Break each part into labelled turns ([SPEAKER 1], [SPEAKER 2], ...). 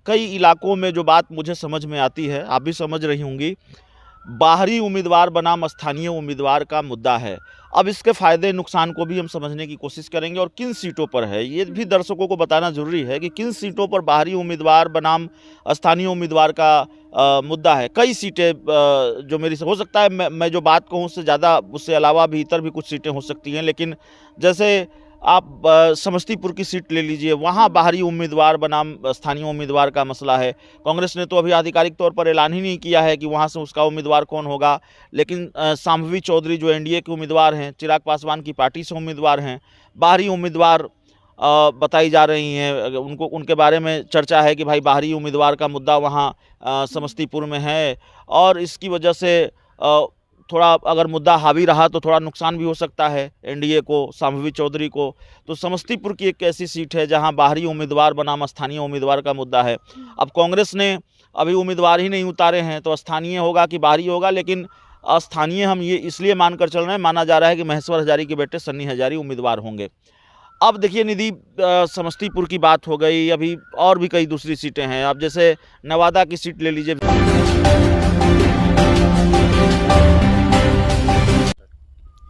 [SPEAKER 1] कई इलाकों में जो बात मुझे समझ में आती है, आप भी समझ रही होंगी, बाहरी उम्मीदवार बनाम स्थानीय उम्मीदवार का मुद्दा है। अब इसके फ़ायदे नुकसान को भी हम समझने की कोशिश करेंगे और किन सीटों पर है ये भी दर्शकों को बताना ज़रूरी है कि किन सीटों पर बाहरी उम्मीदवार बनाम स्थानीय उम्मीदवार का मुद्दा है। कई सीटें जो मेरी हो सकता है मैं जो बात कहूँ उससे ज़्यादा, उससे अलावा भी इतर भी कुछ सीटें हो सकती हैं, लेकिन जैसे आप समस्तीपुर की सीट ले लीजिए, वहाँ बाहरी उम्मीदवार बनाम स्थानीय उम्मीदवार का मसला है। कांग्रेस ने तो अभी आधिकारिक तौर पर ऐलान ही नहीं किया है कि वहाँ से उसका उम्मीदवार कौन होगा, लेकिन शांभवी चौधरी जो एनडीए के उम्मीदवार हैं, चिराग पासवान की पार्टी से उम्मीदवार हैं, बाहरी उम्मीदवार बताई जा रही हैं। उनके बारे में चर्चा है कि भाई बाहरी उम्मीदवार का मुद्दा वहाँ समस्तीपुर में है और इसकी वजह से थोड़ा अगर मुद्दा हावी रहा तो थोड़ा नुकसान भी हो सकता है एनडीए को, शांभवी चौधरी को। तो समस्तीपुर की एक ऐसी सीट है जहां बाहरी उम्मीदवार बनाम स्थानीय उम्मीदवार का मुद्दा है। अब कांग्रेस ने अभी उम्मीदवार ही नहीं उतारे हैं, तो स्थानीय होगा कि बाहरी होगा, लेकिन स्थानीय हम ये इसलिए मानकर चल रहे हैं, माना जा रहा है कि महेश्वर हजारी के बेटे सन्नी हजारी उम्मीदवार होंगे। अब देखिए निधि, समस्तीपुर की बात हो गई, अभी और भी कई दूसरी सीटें हैं। अब जैसे नवादा की सीट ले लीजिए।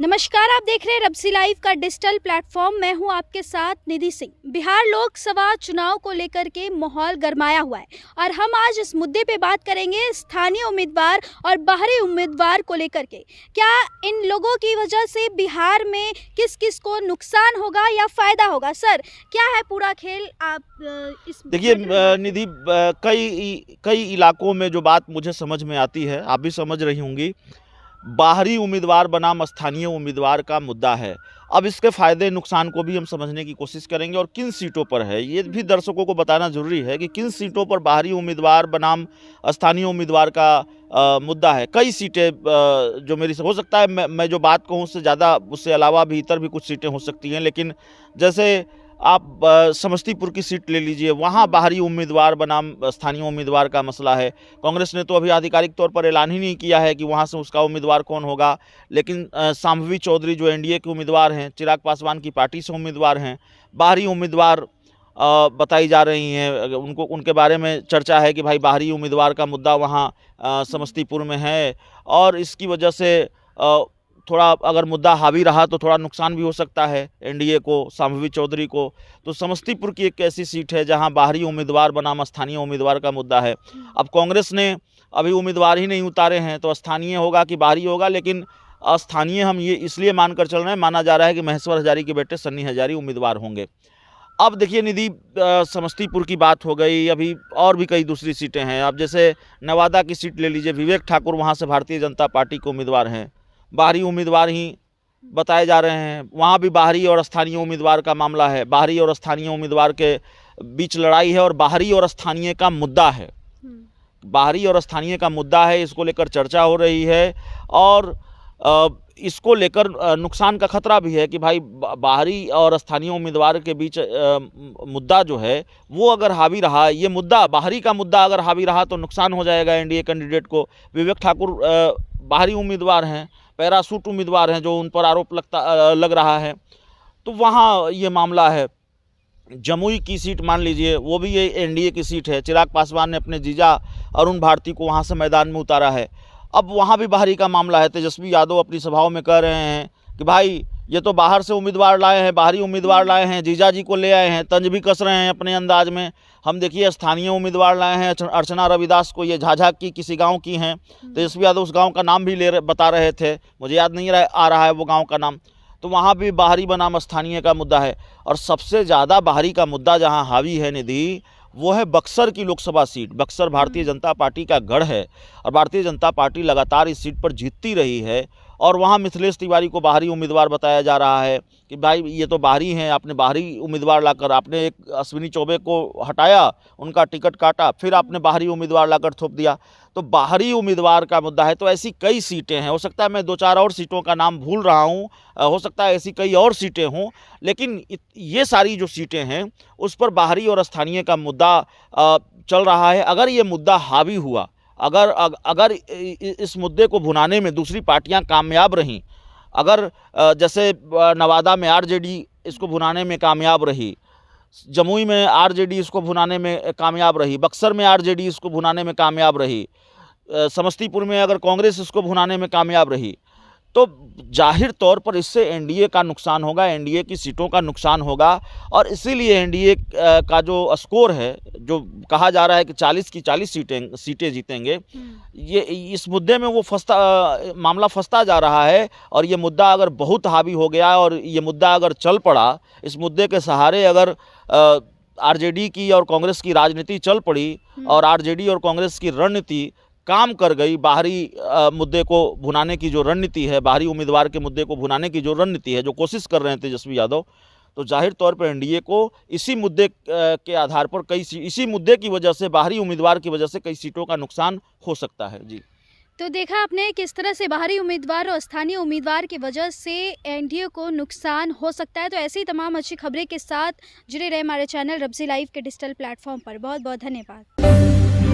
[SPEAKER 2] नमस्कार, आप देख रहे हैं रब्सी लाइव का डिजिटल प्लेटफॉर्म। मैं हूं आपके साथ निधि सिंह। बिहार लोकसभा चुनाव को लेकर के माहौल गरमाया हुआ है और हम आज इस मुद्दे पे बात करेंगे स्थानीय उम्मीदवार और बाहरी उम्मीदवार को लेकर के। क्या इन लोगों की वजह से बिहार में किस किस को नुकसान होगा या फायदा होगा? सर, क्या है पूरा खेल? आप इस
[SPEAKER 1] देखिए निधि, कई इलाकों में जो बात मुझे समझ में आती है, आप भी समझ रही होंगी, बाहरी उम्मीदवार बनाम स्थानीय उम्मीदवार का मुद्दा है। अब इसके फ़ायदे नुकसान को भी हम समझने की कोशिश करेंगे और किन सीटों पर है ये भी दर्शकों को बताना ज़रूरी है कि किन सीटों पर बाहरी उम्मीदवार बनाम स्थानीय उम्मीदवार का मुद्दा है। कई सीटें जो मेरी हो सकता है मैं जो बात कहूँ उससे ज़्यादा, उससे अलावा भी इतर भी कुछ सीटें हो सकती हैं, लेकिन जैसे आप समस्तीपुर की सीट ले लीजिए, वहाँ बाहरी उम्मीदवार बनाम स्थानीय उम्मीदवार का मसला है। कांग्रेस ने तो अभी आधिकारिक तौर पर ऐलान ही नहीं किया है कि वहाँ से उसका उम्मीदवार कौन होगा, लेकिन शांभवी चौधरी जो एनडीए के उम्मीदवार हैं, चिराग पासवान की पार्टी से उम्मीदवार हैं, बाहरी उम्मीदवार बताई जा रही हैं। उनके बारे में चर्चा है कि भाई बाहरी उम्मीदवार का मुद्दा वहाँ समस्तीपुर में है और इसकी वजह से थोड़ा अगर मुद्दा हावी रहा तो थोड़ा नुकसान भी हो सकता है एनडीए को, शांभवी चौधरी को। तो समस्तीपुर की एक ऐसी सीट है जहां बाहरी उम्मीदवार बनाम स्थानीय उम्मीदवार का मुद्दा है। अब कांग्रेस ने अभी उम्मीदवार ही नहीं उतारे हैं, तो स्थानीय होगा कि बाहरी होगा, लेकिन स्थानीय हम ये इसलिए मानकर चल रहे हैं, माना जा रहा है कि महेश्वर हजारी के बेटे सन्नी हजारी उम्मीदवार होंगे। अब देखिए निधि, समस्तीपुर की बात हो गई, अभी और भी कई दूसरी सीटें हैं। अब जैसे नवादा की सीट ले लीजिए, विवेक ठाकुर वहाँ से भारतीय जनता पार्टी के उम्मीदवार हैं, बाहरी उम्मीदवार ही बताए जा रहे हैं। वहाँ भी बाहरी और स्थानीय उम्मीदवार का मामला है, बाहरी और स्थानीय उम्मीदवार के बीच लड़ाई है और बाहरी और स्थानीय का मुद्दा है। बाहरी और स्थानीय का मुद्दा है, इसको लेकर चर्चा हो रही है और इसको लेकर नुकसान का खतरा भी है कि भाई बाहरी और स्थानीय उम्मीदवार के बीच मुद्दा जो है वो अगर हावी रहा, ये मुद्दा बाहरी का मुद्दा अगर हावी रहा तो नुकसान हो जाएगा एनडीए कैंडिडेट को। विवेक ठाकुर बाहरी उम्मीदवार हैं, पैरासूट उम्मीदवार हैं जो उन पर आरोप लग रहा है, तो वहाँ ये मामला है। जमुई की सीट मान लीजिए, वो भी ये एनडीए की सीट है। चिराग पासवान ने अपने जीजा अरुण भारती को वहाँ से मैदान में उतारा है। अब वहाँ भी बाहरी का मामला है। तेजस्वी यादव अपनी सभाओं में कह रहे हैं कि भाई ये तो बाहर से उम्मीदवार लाए हैं, बाहरी उम्मीदवार लाए हैं, जीजा जी को ले आए हैं, तंज भी कस रहे हैं अपने अंदाज में। हम देखिए स्थानीय उम्मीदवार लाए हैं, अर्चना रविदास को, ये झाझा की किसी गांव की हैं। तेजस्वी यादव उस गांव का नाम भी बता रहे थे, मुझे याद नहीं आ रहा है वो गांव का नाम। तो वहाँ भी बाहरी बनाम स्थानीय का मुद्दा है और सबसे ज़्यादा बाहरी का मुद्दा जहाँ हावी है निधि, वो है बक्सर की लोकसभा सीट। बक्सर भारतीय जनता पार्टी का गढ़ है और भारतीय जनता पार्टी लगातार इस सीट पर जीतती रही है और वहाँ मिथिलेश तिवारी को बाहरी उम्मीदवार बताया जा रहा है कि भाई ये तो बाहरी हैं, आपने बाहरी उम्मीदवार लाकर, आपने एक अश्विनी चौबे को हटाया, उनका टिकट काटा, फिर आपने बाहरी उम्मीदवार लाकर थोप दिया। तो बाहरी उम्मीदवार का मुद्दा है। तो ऐसी कई सीटें हैं, हो सकता है मैं 2-4 और सीटों का नाम भूल रहा हूँ, हो सकता है ऐसी कई और सीटें हों, लेकिन ये सारी जो सीटें हैं उस पर बाहरी और स्थानीय का मुद्दा चल रहा है। अगर ये मुद्दा हावी हुआ, अगर इस मुद्दे को भुनाने में दूसरी पार्टियां कामयाब रहीं, अगर जैसे नवादा में आरजेडी इसको भुनाने में कामयाब रही, जमुई में आरजेडी इसको भुनाने में कामयाब रही, बक्सर में आरजेडी इसको भुनाने में कामयाब रही, समस्तीपुर में अगर कांग्रेस इसको भुनाने में कामयाब रही, तो जाहिर तौर पर इससे एनडीए का नुकसान होगा, एनडीए की सीटों का नुकसान होगा। और इसीलिए एनडीए का जो स्कोर है, जो कहा जा रहा है कि 40 की 40 सीटें जीतेंगे, ये इस मुद्दे में वो मामला फंसता जा रहा है। और ये मुद्दा अगर बहुत हावी हो गया और ये मुद्दा अगर चल पड़ा, इस मुद्दे के सहारे अगर आरजेडी की और कांग्रेस की राजनीति चल पड़ी और आरजेडी और कांग्रेस की रणनीति काम कर गई, बाहरी मुद्दे को भुनाने की जो रणनीति है, बाहरी उम्मीदवार के मुद्दे को भुनाने की जो रणनीति है, जो कोशिश कर रहे हैं तेजस्वी यादव, तो जाहिर तौर पर एनडीए को इसी मुद्दे के आधार पर इसी मुद्दे की वजह से, बाहरी उम्मीदवार की वजह से कई सीटों का नुकसान हो सकता है। जी,
[SPEAKER 2] तो देखा आपने किस तरह से बाहरी उम्मीदवार और स्थानीय उम्मीदवार की वजह से एनडीए को नुकसान हो सकता है। तो ऐसी तमाम अच्छी खबरें के साथ जुड़े रहे हमारे चैनल रब्सी लाइव के डिजिटल प्लेटफॉर्म पर। बहुत बहुत धन्यवाद।